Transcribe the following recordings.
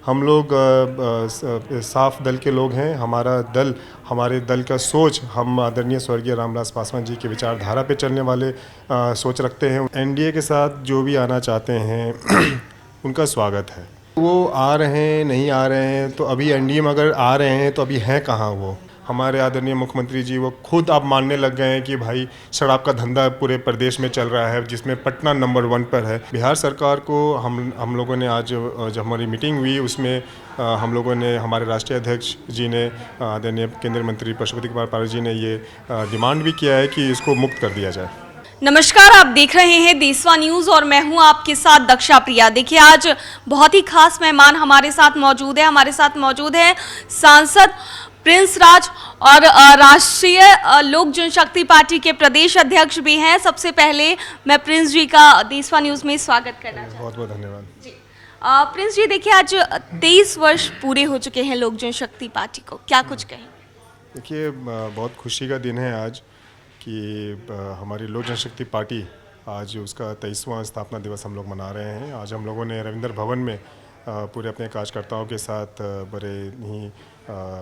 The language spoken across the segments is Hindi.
हम लोग साफ दल के लोग हैं। हमारा दल, हमारे दल का सोच, हम आदरणीय स्वर्गीय रामविलास पासवान जी की विचारधारा पे चलने वाले सोच रखते हैं। एनडीए के साथ जो भी आना चाहते हैं उनका स्वागत है। वो आ रहे हैं, नहीं आ रहे हैं, तो अभी एनडीए में अगर आ रहे हैं तो अभी हैं कहाँ वो? हमारे आदरणीय मुख्यमंत्री जी वो खुद अब मानने लग गए हैं कि भाई शराब का धंधा पूरे प्रदेश में चल रहा है, जिसमें पटना नंबर 1 पर है। बिहार सरकार को हम लोगों ने आज जब हमारी मीटिंग हुई उसमें हम लोगों ने, हमारे राष्ट्रीय अध्यक्ष जी ने, आदरणीय केंद्रीय मंत्री पशुपति कुमार पारस जी ने ये डिमांड भी किया है कि इसको मुक्त कर दिया जाए। नमस्कार, आप देख रहे हैं देशवा न्यूज और मैं हूं आपके साथ दक्षा प्रिया। देखिए, आज बहुत ही खास मेहमान हमारे साथ मौजूद है। हमारे साथ मौजूद है सांसद प्रिंस राज और राष्ट्रीय लोक जनशक्ति पार्टी के प्रदेश अध्यक्ष भी हैं। सबसे पहले मैं प्रिंस जी का देशवा न्यूज में स्वागत करना चाहती हूं। बहुत बहुत धन्यवाद जी। प्रिंस जी, देखिए, आज 23 वर्ष पूरे हो चुके हैं लोक जनशक्ति पार्टी को, क्या कुछ कहें? देखिए, बहुत खुशी का दिन है आज कि हमारी लोक जनशक्ति पार्टी, आज उसका 23वां स्थापना दिवस हम लोग मना रहे हैं। आज हम लोगों ने रविंद्र भवन में पूरे अपने कार्यकर्ताओं के साथ बड़े ही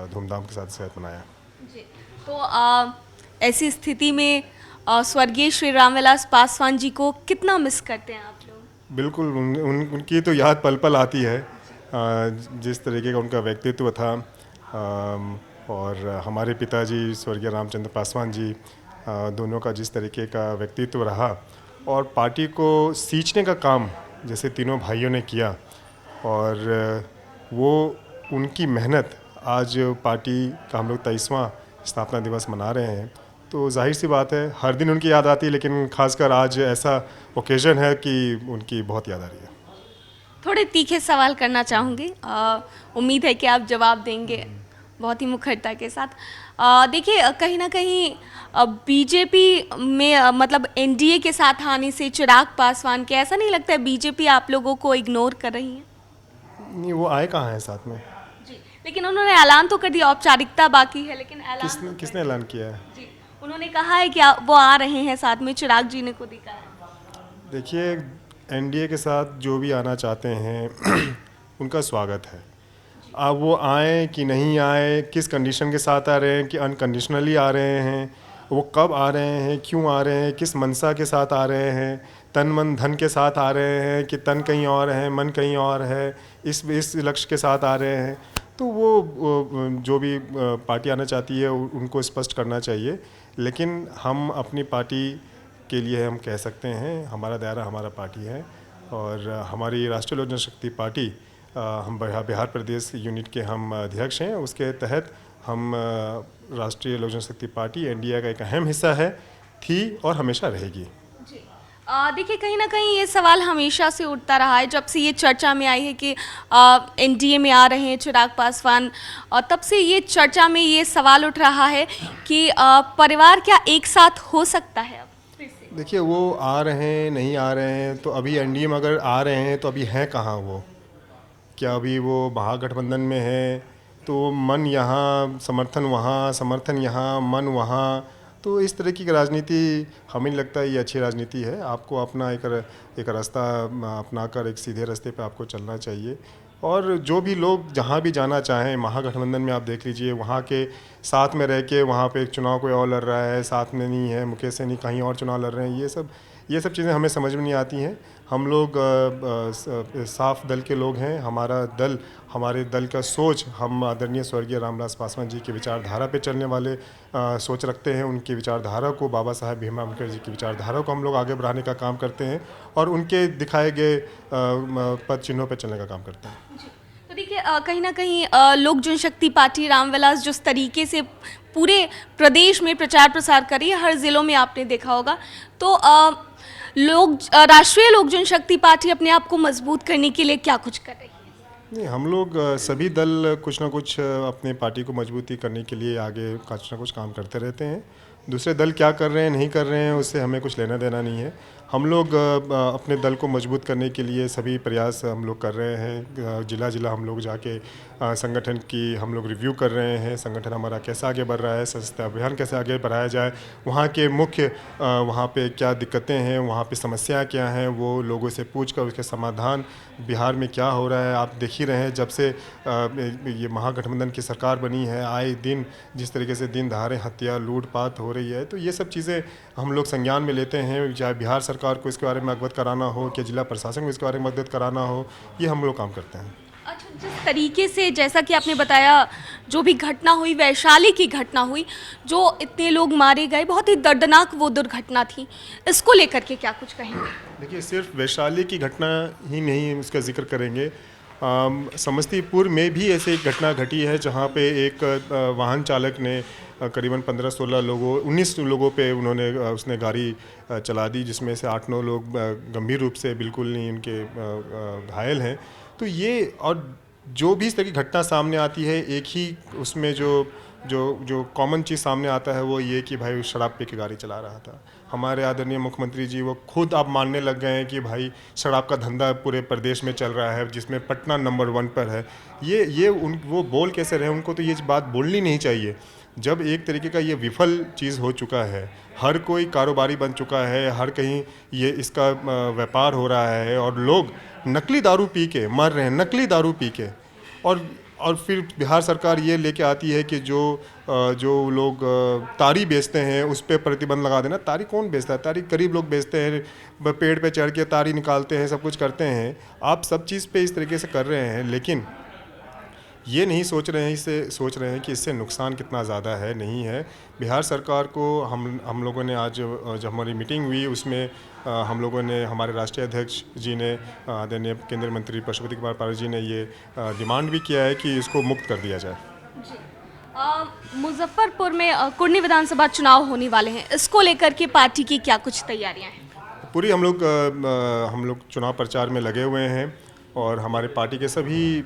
धूमधाम के साथ शायद मनाया। जी। तो ऐसी स्थिति में स्वर्गीय श्री रामविलास पासवान जी को कितना मिस करते हैं आप लोग? बिल्कुल, उनकी तो याद पल पल आती है। जिस तरीके का उनका व्यक्तित्व था, और हमारे पिताजी स्वर्गीय रामचंद्र पासवान जी, दोनों का जिस तरीके का व्यक्तित्व रहा और पार्टी को सींचने का काम जैसे तीनों भाइयों ने किया, और वो उनकी मेहनत, आज पार्टी का हम लोग 23वां स्थापना दिवस मना रहे हैं, तो जाहिर सी बात है हर दिन उनकी याद आती है, लेकिन खासकर आज ऐसा ओकेजन है कि उनकी बहुत याद आ रही है। थोड़े तीखे सवाल करना चाहूँगी, उम्मीद है कि आप जवाब देंगे बहुत ही मुखरता के साथ। देखिए, कहीं ना कहीं बीजेपी में मतलब एनडीए के साथ आने से चिराग पासवान के, ऐसा नहीं लगता है बीजेपी आप लोगों को इग्नोर कर रही है? नहीं, वो आए कहाँ हैं साथ में? जी, लेकिन उन्होंने ऐलान तो कर दिया, औपचारिकता बाकी है, लेकिन ऐलान किसने ऐलान किया है? जी, उन्होंने कहा है कि वो आ रहे हैं साथ में, चिराग जी ने खुद ही कहा है। देखिए, एनडीए के साथ जो भी आना चाहते हैं उनका स्वागत है। अब वो आए कि नहीं आए, किस कंडीशन के साथ आ रहे हैं, कि अनकंडीशनली आ रहे हैं, वो कब आ रहे हैं, क्यों आ रहे हैं, किस मनसा के साथ आ रहे हैं, तन मन धन के साथ आ रहे हैं कि तन कहीं और है मन कहीं और है, इस लक्ष्य के साथ आ रहे हैं, तो वो जो भी पार्टी आना चाहती है उनको स्पष्ट करना चाहिए। लेकिन हम अपनी पार्टी के लिए हम कह सकते हैं, हमारा दायरा हमारा पार्टी है, और हमारी राष्ट्रीय लोक जनशक्ति पार्टी, हम बिहार प्रदेश यूनिट के हम अध्यक्ष हैं। उसके तहत हम राष्ट्रीय लोक जनशक्ति पार्टी एनडीए का एक अहम हिस्सा है, थी और हमेशा रहेगी। जी। देखिए, कहीं ना कहीं ये सवाल हमेशा से उठता रहा है, जब से ये चर्चा में आई है कि एनडीए में आ रहे हैं चिराग पासवान, तब से ये चर्चा में ये सवाल उठ रहा है कि परिवार क्या एक साथ हो सकता है? देखिए, वो आ रहे हैं, नहीं आ रहे हैं, तो अभी एनडीए में अगर आ रहे हैं तो अभी हैं कहाँ वो? क्या अभी वो महागठबंधन में है? तो मन यहाँ, समर्थन वहाँ, समर्थन यहाँ, मन वहाँ, तो इस तरह की राजनीति हमें नहीं लगता ये अच्छी राजनीति है। आपको अपना एक रास्ता अपनाकर एक सीधे रास्ते पे आपको चलना चाहिए, और जो भी लोग जहाँ भी जाना चाहें, महागठबंधन में आप देख लीजिए, वहाँ के साथ में रह के वहाँ पे एक चुनाव कोई और लड़ रहा है, साथ में नहीं है मुकेश सहनी, कहीं और चुनाव लड़ रहे हैं, ये सब चीज़ें हमें समझ में नहीं आती हैं। हम लोग साफ दल के लोग हैं। हमारा दल, हमारे दल का सोच, हम आदरणीय स्वर्गीय रामविलास पासवान जी की विचारधारा पे चलने वाले सोच रखते हैं। उनकी विचारधारा को, बाबा साहेब भीमराव अम्बेडकर जी की विचारधारा को हम लोग आगे बढ़ाने का काम करते हैं, और उनके दिखाए गए पद चिन्हों पर चलने का काम करते हैं। तो देखिए, कहीं ना कहीं लोक जनशक्ति पार्टी रामविलास जिस तरीके से पूरे प्रदेश में प्रचार प्रसार करी है, हर जिलों में आपने देखा होगा, तो राष्ट्रीय लोक जनशक्ति पार्टी अपने आप को मजबूत करने के लिए क्या कुछ कर रही है? नहीं, हम लोग सभी दल कुछ ना कुछ अपने पार्टी को मजबूती करने के लिए आगे कुछ ना कुछ काम करते रहते हैं। दूसरे दल क्या कर रहे हैं, नहीं कर रहे हैं, उससे हमें कुछ लेना देना नहीं है। हम लोग अपने दल को मजबूत करने के लिए सभी प्रयास हम लोग कर रहे हैं। ज़िला ज़िला हम लोग जाके संगठन की हम लोग रिव्यू कर रहे हैं, संगठन हमारा कैसे आगे बढ़ रहा है, सदस्यता अभियान कैसे आगे बढ़ाया जाए, वहाँ के मुख्य वहाँ पे क्या दिक्कतें हैं, वहाँ पे समस्याएं क्या हैं, वो लोगों से पूछ कर उसके समाधान बिहार में क्या हो रहा है। आप देख ही रहे हैं जब से ये महागठबंधन की सरकार बनी है, आए दिन जिस तरीके से दिन दहाड़े हत्या लूटपाट हो रही है, तो ये सब चीज़ें हम लोग संज्ञान में लेते हैं। चाहे बिहार सरकार को इसके बारे में अवगत कराना हो, कि जिला प्रशासन को इसके बारे में अवगत कराना हो, ये हम लोग काम करते हैं। अच्छा, जिस तरीके से जैसा कि आपने बताया जो भी घटना हुई, वैशाली की घटना हुई, जो इतने लोग मारे गए, बहुत ही दर्दनाक वो दुर्घटना थी, इसको लेकर के क्या कुछ कहेंगे? देखिए, सिर्फ वैशाली की घटना ही नहीं उसका जिक्र करेंगे। समस्तीपुर में भी ऐसे एक घटना घटी है जहाँ पे एक वाहन चालक ने करीबन 15-16 लोगों 19 लोगों पे उसने गाड़ी चला दी, जिसमें से 8-9 लोग गंभीर रूप से बिल्कुल नहीं उनके घायल हैं। तो ये और जो भी इस तरह की घटना सामने आती है, एक ही उसमें जो कॉमन चीज़ सामने आता है वो ये कि भाई शराब पी के गाड़ी चला रहा था। हमारे आदरणीय मुख्यमंत्री जी वो खुद अब मानने लग गए हैं कि भाई शराब का धंधा पूरे प्रदेश में चल रहा है, जिसमें पटना नंबर 1 पर है। वो बोल कैसे रहे, उनको तो ये बात बोलनी नहीं चाहिए। जब एक तरीके का ये विफल चीज़ हो चुका है, हर कोई कारोबारी बन चुका है, हर कहीं ये इसका व्यापार हो रहा है और लोग नकली दारू पी के मर रहे हैं, नकली दारू पी के। और फिर बिहार सरकार ये लेके आती है कि जो लोग तारी बेचते हैं उस पर प्रतिबंध लगा देना। तारी कौन बेचता है? तारी गरीब लोग बेचते हैं, पेड़ पे चढ़ के तारी निकालते हैं, सब कुछ करते हैं। आप सब चीज़ पे इस तरीके से कर रहे हैं, लेकिन ये नहीं सोच रहे हैं कि इससे नुकसान कितना ज़्यादा है, नहीं है। बिहार सरकार को हम लोगों ने आज जब हमारी मीटिंग हुई उसमें हम लोगों ने, हमारे राष्ट्रीय अध्यक्ष जी ने, आदरणीय केंद्रीय मंत्री पशुपति कुमार पारस जी ने ये डिमांड भी किया है कि इसको मुक्त कर दिया जाए। मुजफ्फरपुर में कुर्नी विधानसभा चुनाव होने वाले हैं, इसको लेकर के पार्टी की क्या कुछ तैयारियां हैं? पूरी हम लोग चुनाव प्रचार में लगे हुए हैं और हमारे पार्टी के सभी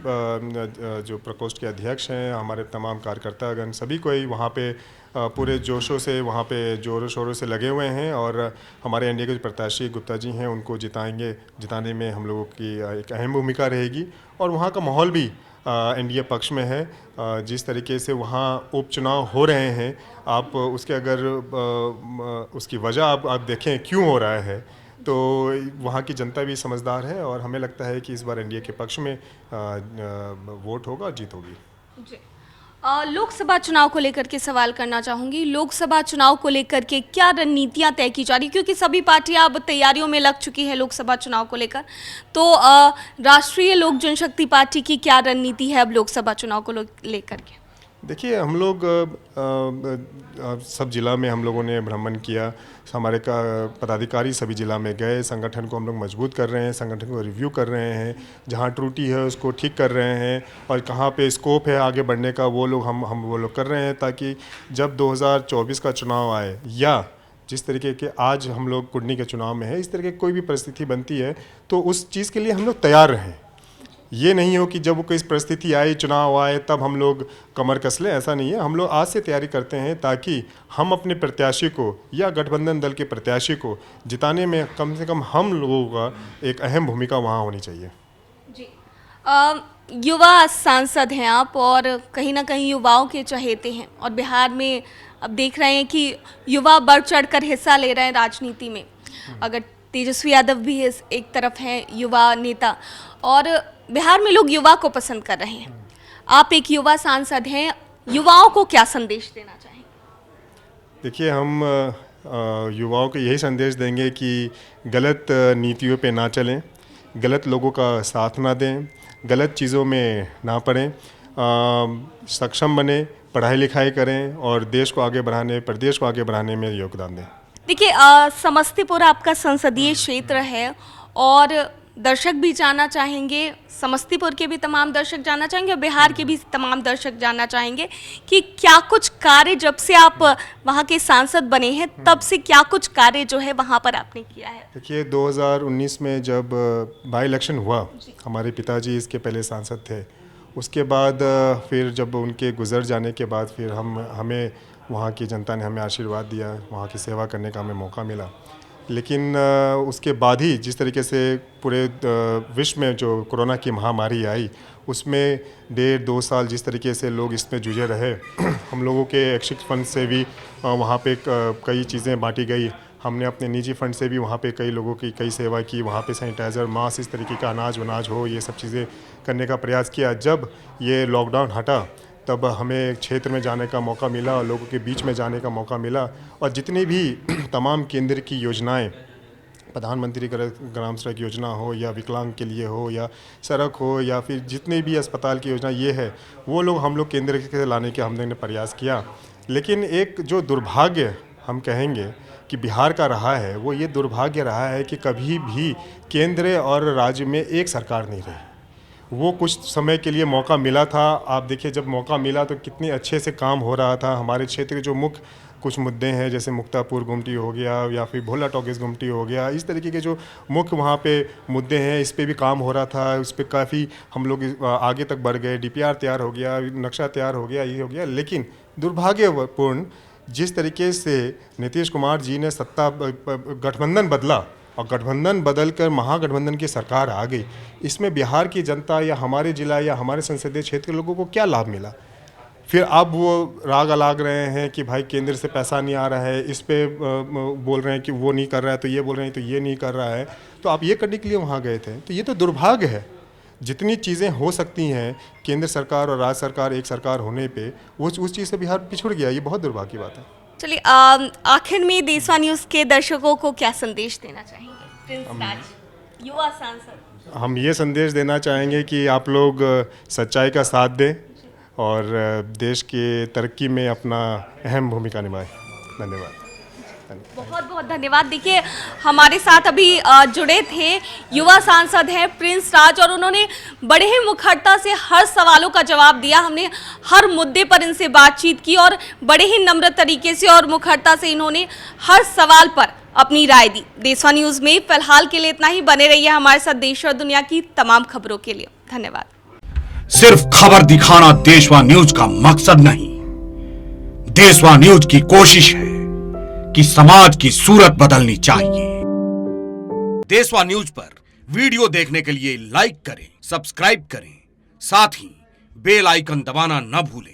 जो प्रकोष्ठ के अध्यक्ष हैं, हमारे तमाम कार्यकर्तागण, सभी कोई वहाँ पे पूरे जोशों से वहाँ पे जोरों शोरों से लगे हुए हैं। और हमारे एनडीए के जो प्रत्याशी गुप्ता जी हैं उनको जिताने में हम लोगों की एक अहम भूमिका रहेगी। और वहाँ का माहौल भी एनडीए पक्ष में है। जिस तरीके से वहाँ उपचुनाव हो रहे हैं, आप उसके अगर उसकी वजह आप देखें क्यों हो रहा है, तो वहाँ की जनता भी समझदार है और हमें लगता है कि इस बार एनडीए के पक्ष में वोट होगा, जीत होगी। जी। लोकसभा चुनाव को लेकर के सवाल करना चाहूँगी। लोकसभा चुनाव को लेकर के क्या रणनीतियाँ तय की जा रही, क्योंकि सभी पार्टियाँ अब तैयारियों में लग चुकी है लोकसभा चुनाव को लेकर, तो राष्ट्रीय लोक जनशक्ति पार्टी की क्या रणनीति है अब लोकसभा चुनाव को लेकर के? देखिए, हम लोग सब जिला में हम लोगों ने भ्रमण किया, हमारे पदाधिकारी सभी जिला में गए, संगठन को हम लोग मजबूत कर रहे हैं, संगठन को रिव्यू कर रहे हैं, जहां त्रुटि है उसको ठीक कर रहे हैं और कहां पे स्कोप है आगे बढ़ने का वो लोग कर रहे हैं, ताकि जब 2024 का चुनाव आए या जिस तरीके के आज हम लोग कुर्नी के चुनाव में है, इस तरीके की कोई भी परिस्थिति बनती है तो उस चीज़ के लिए हम लोग तैयार रहें। ये नहीं हो कि जब वो कोई परिस्थिति आई, चुनाव आए, तब हम लोग कमर कस लें, ऐसा नहीं है। हम लोग आज से तैयारी करते हैं ताकि हम अपने प्रत्याशी को या गठबंधन दल के प्रत्याशी को जिताने में कम से कम हम लोगों का एक अहम भूमिका वहाँ होनी चाहिए। जी। युवा सांसद हैं आप और कहीं ना कहीं युवाओं के चहेते हैं, और बिहार में अब देख रहे हैं कि युवा बढ़ चढ़ कर हिस्सा ले रहे हैं राजनीति में। अगर तेजस्वी यादव भी एक तरफ हैं युवा नेता, और बिहार में लोग युवा को पसंद कर रहे हैं। आप एक युवा सांसद हैं, युवाओं को क्या संदेश देना चाहेंगे? देखिए, हम युवाओं को यही संदेश देंगे कि गलत नीतियों पे ना चलें, गलत लोगों का साथ ना दें, गलत चीज़ों में ना पड़ें, सक्षम बने, पढ़ाई लिखाई करें और देश को आगे बढ़ाने, प्रदेश को आगे बढ़ाने में योगदान दें। देखिए, समस्तीपुर आपका संसदीय क्षेत्र है और दर्शक भी जानना चाहेंगे, समस्तीपुर के भी तमाम दर्शक जानना चाहेंगे और बिहार के भी तमाम दर्शक जानना चाहेंगे कि क्या कुछ कार्य, जब से आप वहाँ के सांसद बने हैं तब से क्या कुछ कार्य जो है वहाँ पर आपने किया है? देखिए, 2019 में जब बाई इलेक्शन हुआ, हमारे पिताजी इसके पहले सांसद थे। उसके बाद फिर जब उनके गुजर जाने के बाद फिर हमें वहाँ की जनता ने हमें आशीर्वाद दिया, वहाँ की सेवा करने का हमें मौका मिला। लेकिन उसके बाद ही जिस तरीके से पूरे विश्व में जो कोरोना की महामारी आई, उसमें 1.5-2 साल जिस तरीके से लोग इसमें जूझे रहे हम लोगों के ऐच्छिक फंड से भी वहाँ पे कई चीज़ें बांटी गई। हमने अपने निजी फंड से भी वहाँ पे कई लोगों की कई सेवा की। वहाँ पे सैनिटाइज़र, मास्क, इस तरीके का अनाज हो, ये सब चीज़ें करने का प्रयास किया। जब ये लॉकडाउन हटा तब हमें क्षेत्र में जाने का मौका मिला और लोगों के बीच में जाने का मौका मिला, और जितनी भी तमाम केंद्र की योजनाएं, प्रधानमंत्री ग्राम सड़क योजना हो या विकलांग के लिए हो या सड़क हो या फिर जितने भी अस्पताल की योजना ये है, वो लोग हम लोग केंद्र के लाने के हमने प्रयास किया। लेकिन एक जो दुर्भाग्य हम कहेंगे कि बिहार का रहा है, वो ये दुर्भाग्य रहा है कि कभी भी केंद्र और राज्य में एक सरकार नहीं रही। वो कुछ समय के लिए मौका मिला था। आप देखिए, जब मौका मिला तो कितनी अच्छे से काम हो रहा था। हमारे क्षेत्र के जो मुख्य कुछ मुद्दे हैं, जैसे मुक्तापुर गुमटी हो गया या फिर भोला टॉकीज गुमटी हो गया, इस तरीके के जो मुख्य वहाँ पे मुद्दे हैं, इस पे भी काम हो रहा था। उस पर काफ़ी हम लोग आगे तक बढ़ गए। DPR तैयार हो गया, नक्शा तैयार हो गया, ये हो गया। लेकिन दुर्भाग्यपूर्ण जिस तरीके से नीतीश कुमार जी ने सत्ता गठबंधन बदला और गठबंधन बदलकर महागठबंधन की सरकार आ गई, इसमें बिहार की जनता या हमारे जिला या हमारे संसदीय क्षेत्र के लोगों को क्या लाभ मिला? फिर अब वो राग अलाग रहे हैं कि भाई केंद्र से पैसा नहीं आ रहा है, इस पे बोल रहे हैं कि वो नहीं कर रहा है, तो ये बोल रहे हैं तो ये नहीं कर रहा है। तो आप ये करने के लिए वहाँ गए थे, तो ये तो दुर्भाग्य है। जितनी चीज़ें हो सकती हैं केंद्र सरकार और राज्य सरकार एक सरकार होने पे, उस चीज़ से बिहार पिछड़ गया। ये बहुत दुर्भाग्य की बात है। चलिए, आखिर में देशवा न्यूज़ के दर्शकों को क्या संदेश देना चाहेंगे? प्रिंस राज, युवा सांसद। हम ये संदेश देना चाहेंगे कि आप लोग सच्चाई का साथ दें और देश की तरक्की में अपना अहम भूमिका निभाएं। धन्यवाद। बहुत बहुत धन्यवाद। देखिए, हमारे साथ अभी जुड़े थे युवा सांसद हैं प्रिंस राज, और उन्होंने बड़े ही मुखरता से हर सवालों का जवाब दिया। हमने हर मुद्दे पर इनसे बातचीत की और बड़े ही नम्र तरीके से और मुखरता से इन्होंने हर सवाल पर अपनी राय दी। देशवा न्यूज़ में फिलहाल के लिए इतना ही। बने रहिए हमारे साथ देश और दुनिया की तमाम खबरों के लिए। धन्यवाद। सिर्फ खबर दिखाना देशवा न्यूज का मकसद नहीं, देशवा न्यूज की कोशिश है कि समाज की सूरत बदलनी चाहिए। देशवा न्यूज पर वीडियो देखने के लिए लाइक करें, सब्सक्राइब करें, साथ ही बेल आइकन दबाना न भूलें।